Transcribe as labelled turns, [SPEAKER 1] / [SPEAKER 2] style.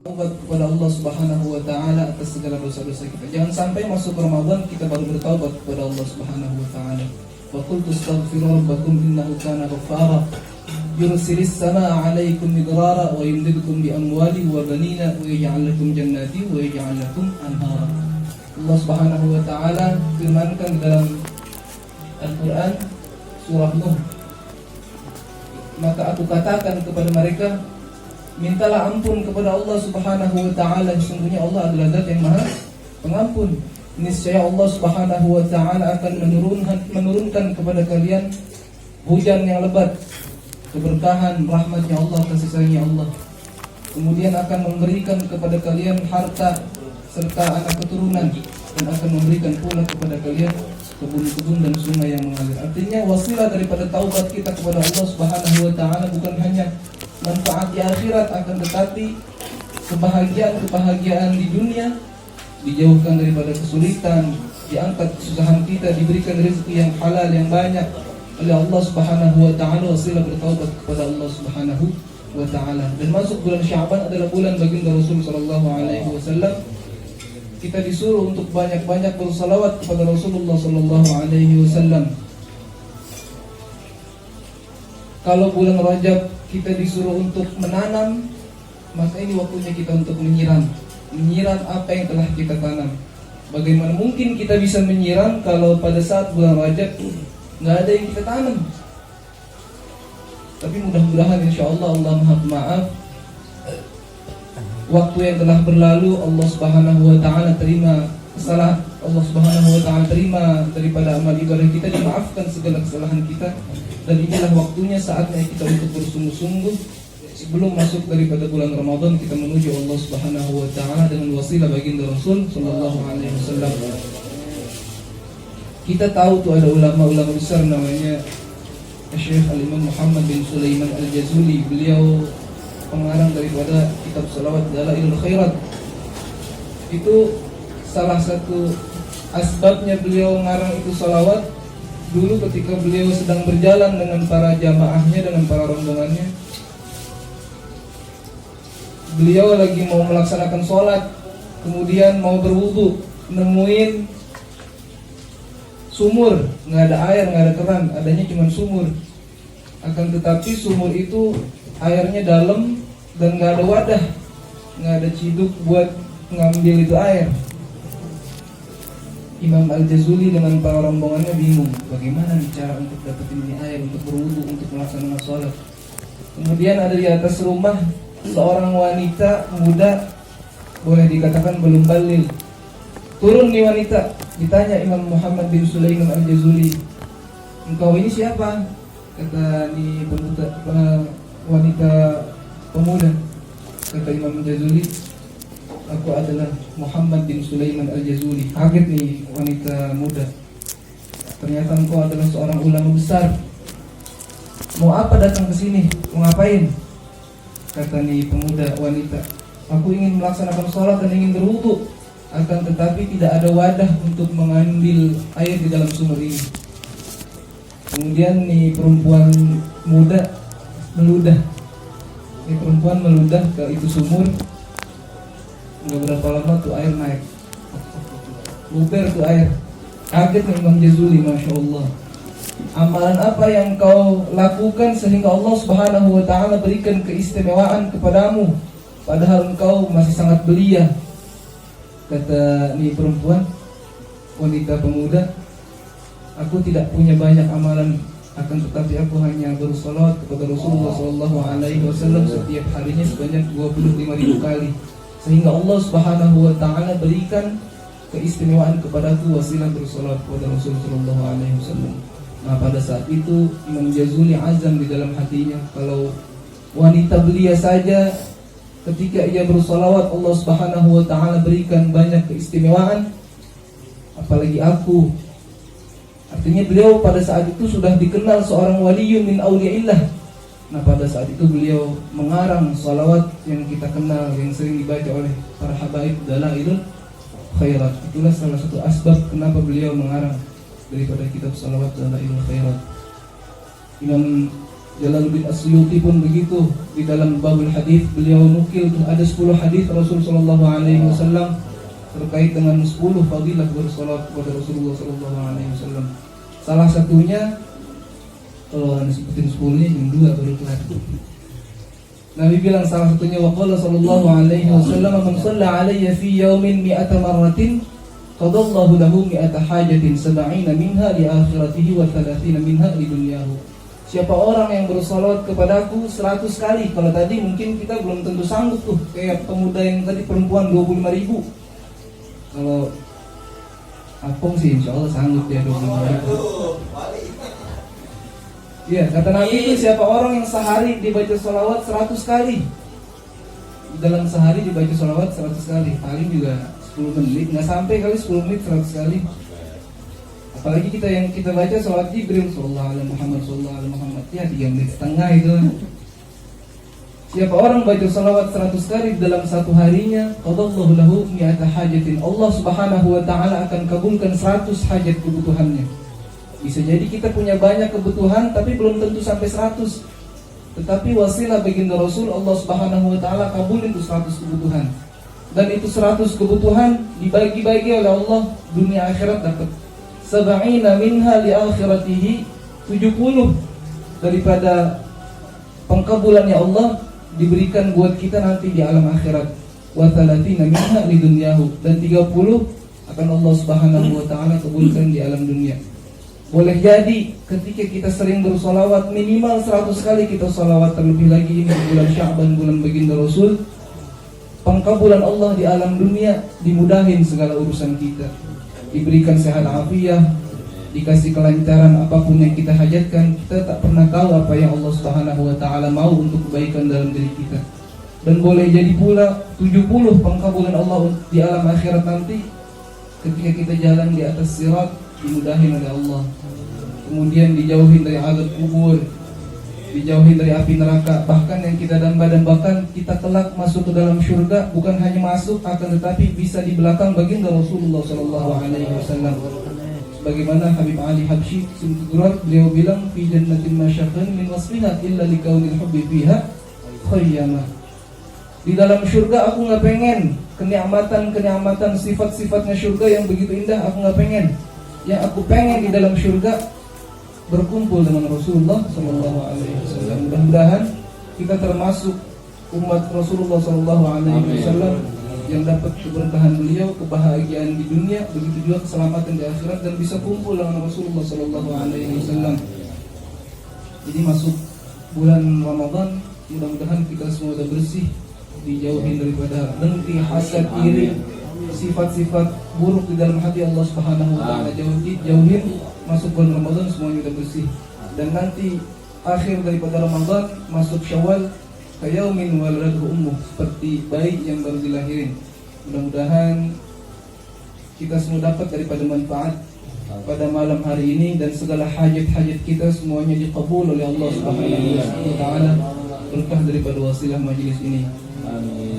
[SPEAKER 1] Taubat kepada Allah Subhanahu wa taala atas segala dosa-dosa kita. Jangan sampai masuk Ramadan kita baru bertaubat kepada Allah Subhanahu wa taala. Wa qul tastaghfiru rabbakum innahu kana ghaffara yursilis samaa'a 'alaikum midrara wa yumdidukum bi amwali wa banina wa yaj'al lakum jannati wa yaj'al lakum anhara. Allah Subhanahu wa taala firmankan dalam Al-Qur'an surah Nuh, maka aku katakan kepada mereka, mintalah ampun kepada Allah Subhanahu wa taala, sesungguhnya Allah adalah Zat yang Maha Pengampun. Niscaya Allah Subhanahu wa taala akan menurunkan kepada kalian hujan yang lebat, keberkahan rahmatnya Allah, kasih sayangnya Allah. Kemudian akan memberikan kepada kalian harta serta anak keturunan, dan akan memberikan pula kepada kalian kebun-kebun dan sungai yang mengalir. Artinya wasilah daripada taubat kita kepada Allah Subhanahu wa taala bukan hanya manfaat di akhirat, akan tetapi kebahagiaan di dunia, dijauhkan daripada kesulitan, diangkat kesusahan kita, diberikan rezeki yang halal yang banyak oleh Allah Subhanahu wa taala. Wasilah bertaubat kepada Allah Subhanahu wa taala. Dan masuk bulan Sya'ban adalah bulan baginda Rasul sallallahu alaihi wasallam. Kita disuruh untuk banyak-banyak bersalawat kepada Rasulullah sallallahu alaihi wasallam. Kalau bulan Rajab kita disuruh untuk menanam, maka ini waktunya kita untuk menyiram apa yang telah kita tanam. Bagaimana mungkin kita bisa menyiram kalau pada saat bulan Rajab nggak ada yang kita tanam? Tapi mudah-mudahan insyaallah Allah Maha Pemaaf. Waktu yang telah berlalu Allah Subhanahu wa taala terima kesalahan, Allah Subhanahu wa taala terima daripada amal ibadah kita, dimaafkan segala kesalahan kita. Dan inilah waktunya, saatnya kita untuk bersungguh-sungguh sebelum masuk daripada bulan Ramadan, kita menuju Allah Subhanahu wa taala dengan wasilah baginda Rasul sallallahu alaihi wasallam. Kita tahu tuh ada ulama-ulama besar namanya Syekh Al-Imam Muhammad bin Sulaiman Al-Jazuli. Beliau pengarang daripada kitab salawat Dalailul Khairat. Itu salah satu asbabnya beliau ngarang itu salawat. Dulu ketika beliau sedang berjalan dengan para jamaahnya, dengan para rombongannya, beliau lagi mau melaksanakan sholat, kemudian mau berwudu, nemuin sumur, nggak ada air, nggak ada keran, adanya cuma sumur. Akan tetapi sumur itu airnya dalam dan nggak ada wadah, nggak ada ciduk buat ngambil itu air. Imam Al-Jazuli dengan para rombongannya bingung, bagaimana cara untuk dapetin ini air untuk berwudu, untuk melaksanakan sholat. Kemudian ada di atas rumah seorang wanita muda, boleh dikatakan belum baligh. Turun nih wanita, ditanya Imam Muhammad bin Sulaiman Al-Jazuli, engkau ini siapa? Kata ni wanita pemuda. Kata Imam Al-Jazuli, aku adalah Muhammad bin Sulaiman Al-Jazuli. Kaget nih wanita muda, ternyata engkau adalah seorang ulama besar. Mau apa datang ke sini? Mau ngapain? Kata nih pemuda wanita, aku ingin melaksanakan sholat dan ingin berwudu, akan tetapi tidak ada wadah untuk mengambil air di dalam sumur ini. Kemudian nih perempuan muda meludah. Nih perempuan meludah ke itu sumur. Nggak berapa lama tuh air naik, luber tuh air. Kaget nih Imam Jazuli, Masya Allah. Amalan apa yang kau lakukan sehingga Allah Subhanahu wa ta'ala berikan keistimewaan kepadamu, padahal engkau masih sangat belia? Kata nih perempuan, wanita pemuda, aku tidak punya banyak amalan, akan tetapi aku hanya bersolawat kepada Rasulullah SAW setiap harinya sebanyak 25.000 kali, sehingga Allah Subhanahu wa ta'ala berikan keistimewaan kepadaku wasilah bersolawat kepada Rasulullah SAW. Nah, pada saat itu Imam Jazuli azam di dalam hatinya, kalau wanita belia saja ketika ia bersolawat Allah Subhanahu wa ta'ala berikan banyak keistimewaan, apalagi aku. Artinya beliau pada saat itu sudah dikenal seorang waliyun min awliyaillah. Nah, pada saat itu beliau mengarang salawat yang kita kenal, yang sering dibaca oleh para habaib, Dalailul Khairat. Itulah salah satu asbab kenapa beliau mengarang daripada kitab salawat Dalailul Khairat. Imam Jalaluddin Asyuti pun begitu, di dalam babul hadis beliau nukil tuh ada 10 hadis Rasul sallallahu alaihi wasallam terkait dengan 10 fadilah bersolat kepada Rasulullah sallallahu alaihi wasallam. Salah satunya, kalau Anda sebutin 10-nya jam 2 baru kelar. Nabi bilang salah satunya, waqala sallallahu alaihi wasallam, man shalla alayya fi yawmin 100 marratin qadallahu lahu 100 hajatin 70 minha li akhiratihi wa 30 minha li dunyahu. Siapa orang yang bersolat kepadaku 100 kali, kalau tadi mungkin kita belum tentu sanggup tuh, kayak pemuda yang tadi perempuan 25.000. Kalau Apong sih insya Allah sanggup dia 25.000. Iya, kata Nabi itu siapa orang yang sehari dibaca sholawat 100 kali, dalam sehari dibaca sholawat 100 kali, paling juga 10 menit, nggak sampai kali 10 menit 100 kali. Apalagi kita yang kita baca sholawat Jibril sallallahu alaihi Muhammad sallallahu alaihi Muhammad, ya 3 menit setengah itu. Siapa orang baca sholawat 100 kali dalam satu harinya, qadallahu lahu 100 hajatin, Allah subhanahu wa ta'ala akan kabulkan 100 hajat kebutuhannya. Bisa jadi kita punya banyak kebutuhan tapi belum tentu sampai 100, tetapi wasilah baginda Rasul, Allah subhanahu wa ta'ala kabulin itu 100 kebutuhan. Dan itu 100 kebutuhan dibagi-bagi oleh Allah, dunia akhirat dapat 70 minha li akhiratihi, 70 daripada pengkabulannya Allah diberikan buat kita nanti di alam akhirat, wa 30 minha li dunyahu, dan 30 akan Allah subhanahu wa ta'ala kabulkan di alam dunia. Boleh jadi ketika kita sering bersolawat, minimal 100 kali kita solawat, terlebih lagi ini bulan Sya'ban, bulan baginda Rasul, pengkabulan Allah di alam dunia, dimudahin segala urusan kita, diberikan sehat afiah, dikasih kelancaran apapun yang kita hajatkan. Kita tak pernah tahu apa yang Allah subhanahu wa ta'ala mau untuk kebaikan dalam diri kita. Dan boleh jadi pula 70 pengkabulan Allah di alam akhirat nanti, ketika kita jalan di atas sirat, dimudahin oleh Allah, kemudian dijauhin dari azab kubur, dijauhin dari api neraka. Bahkan yang kita dambakan kita kelak masuk ke dalam surga, bukan hanya masuk akan tetapi bisa di belakang baginda Rasulullah sallallahu alaihi wasallam. Sebagaimana Habib Ali Habsyi Simtugurat, beliau bilang, fi jannatin masyaqan min wasfiha illa likaunil hubbi fiha khayyama. Di dalam surga aku nggak pengen kenikmatan sifat-sifatnya surga yang begitu indah, aku nggak pengen. Yang aku pengen di dalam surga berkumpul dengan Rasulullah sallallahu alaihi wasallam. Mudah-mudahan kita termasuk umat Rasulullah sallallahu alaihi wasallam yang dapat keberkahan beliau, kebahagiaan di dunia, begitu juga keselamatan di akhirat, dan bisa kumpul dengan Rasulullah sallallahu alaihi wasallam. Jadi masuk bulan Ramadan, mudah-mudahan kita semua sudah bersih, dijauhin daripada dengki, hasad, iri, sifat-sifat buruk di dalam hati. Allah subhanahu wa ta'ala jauhin. Masuk bulan Ramadan semuanya sudah bersih, dan nanti akhir daripada Ramadan masuk Syawal, kayaumin waladhu ummuh, seperti bayi yang baru dilahirin. Mudah-mudahan kita semua dapat daripada manfaat pada malam hari ini, dan segala hajat-hajat kita semuanya dikabul oleh Allah subhanahu wa ta'ala, berkah daripada wasilah majelis ini. Amin.